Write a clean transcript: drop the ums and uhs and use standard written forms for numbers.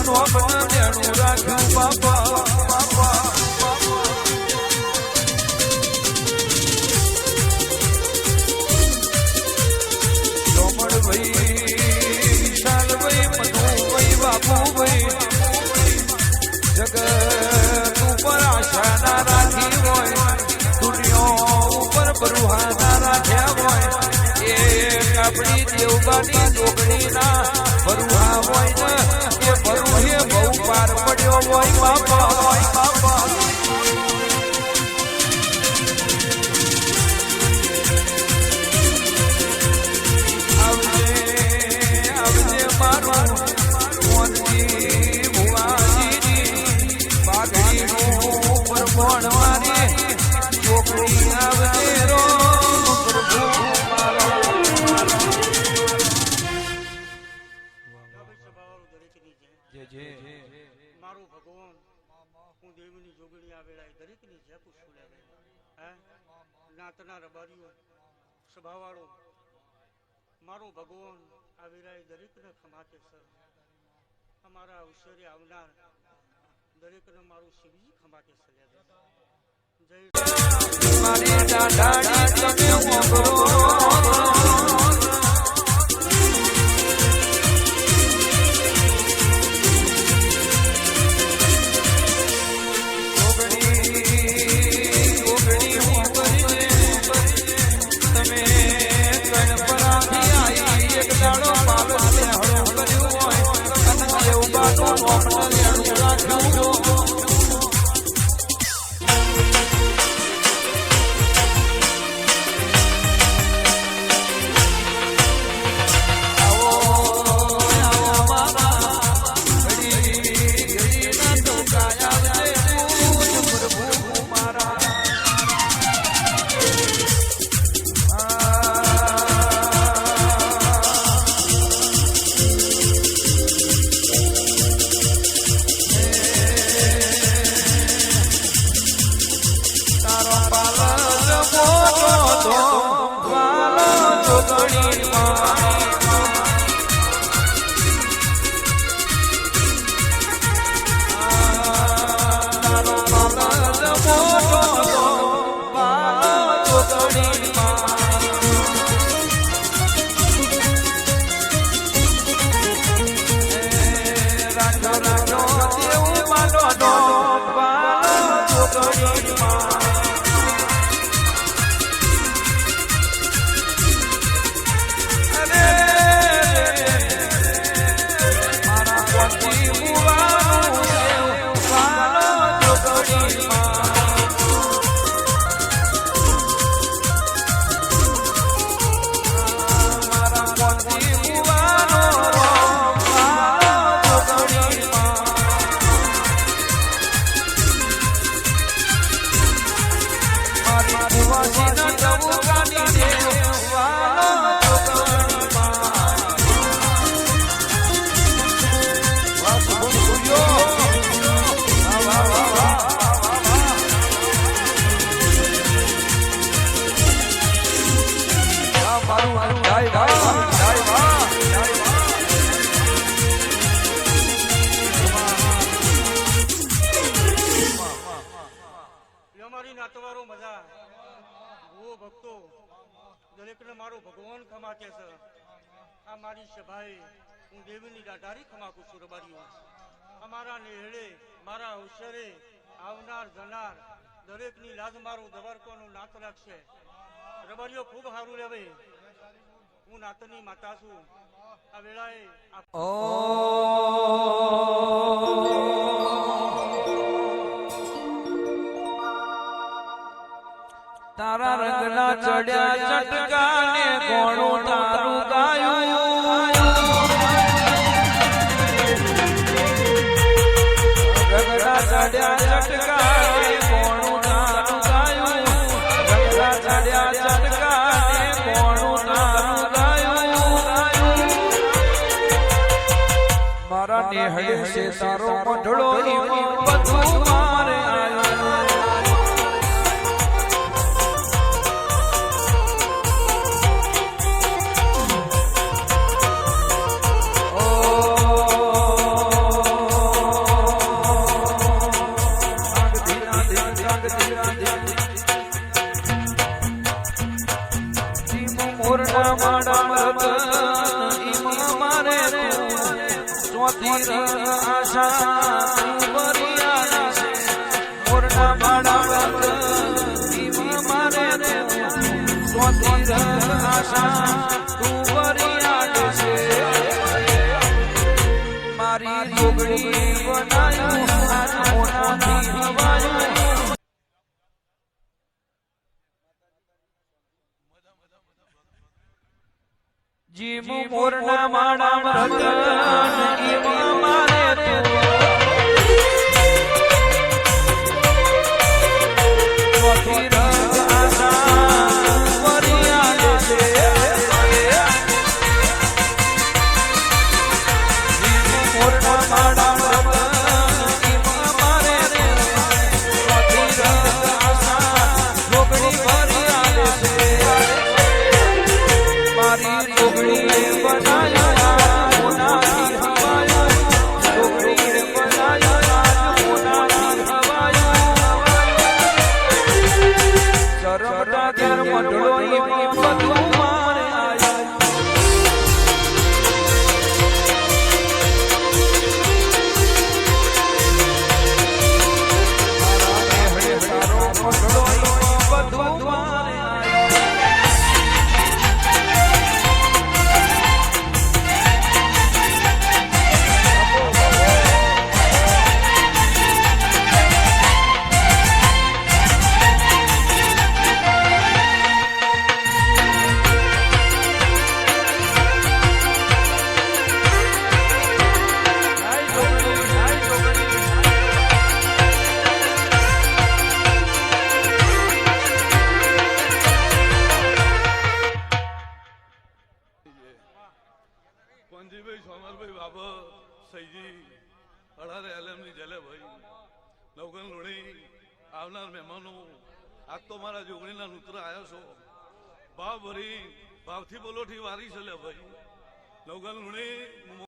નોમન લેણું રાખ્યું બાપા બાપા નોમન ભાઈ શાલ ભાઈ મનુ ભાઈ બાપુ ભાઈ જગત ઉપર આશા ના રાખી હોય દુનિયા ઉપર બરુહા ના રાખ્યા હોય આપણી દેવબાની જોગણી ના બરુહા હોય ને એ બરુહે બહુ પાર પડ્યો હોય બાપા હોય બાપા આવજે આવજે મારું મોનજી ભુવાજીની બાગડીનું પરમોણ મારી જોગણી આવજે રો મારું ભગવાન હું દેવીની જોગણી આવેલા દરેકની જેપું છું હે નાતના રબારીઓ સ્વભાવવાળો મારું ભગવાન આવેલા દરેકને ખમાતે સર અમારા અવસરે આવનાર દરેકને મારું શિવજી ખમાતે સલ્યા જય મારી દાદાની તમે દરેકને મારો ભગવાન ખમાકે છે આ મારી સભાએ હું દેવીની દાઢારી ખમાકું છું રબારીઓ અમારા નેહળે મારા અવસરે આવનાર જનાર દરેકની લાજ મારું દવારકોનું નાત રાખશે રબારીઓ ખૂબ સારું લેવે હું નાતની માતા છું આ વેળાએ તારા રંગના ચડ્યા ચટકાને કોણું તારું ગાયું રંગના ચડ્યા ચટકાને કોણું તારું ગાયું રંગના ચડ્યા ચટકાને કોણું તારું ગાયું મારા નેહળે છે તારો મંડળો બધું મારે આવ્યું રતન મારે ચોથી આશા વરિયા છે મોરના માડા રતન મારે ચોથી આશા તું વરિયા છે મારી જોગણી બનાયું મોનાથી હવાયું જીમ મોરના માડા રતન ઈમ મારે ચોથી આશા વરિયા છે જીમ મોરના માડા રતન ઈમ મારે ચોથી આશા જોગણી વરિયા છે મારી જોગણી બનાયા મોનાથી હવાયું જોગણી બનાયા મોનાથી હવાયું ચરમટા ઘેર મંડળો ઈમાં બધું મારે આયા તારો મંડળો ઈમાં બધું મારે કોંજીભાઈ સોમરભાઈ બાબા સૈજી અઢારે એલએમની જલેભાઈ નવગન લુણી આવનાર મહેમાનો આજ તો મારા જોગણીના નૂત્ર આવ્યા છો ભાવ ભરી ભાવથી બોલોથી વારી છે લે ભાઈ નવગન લુણી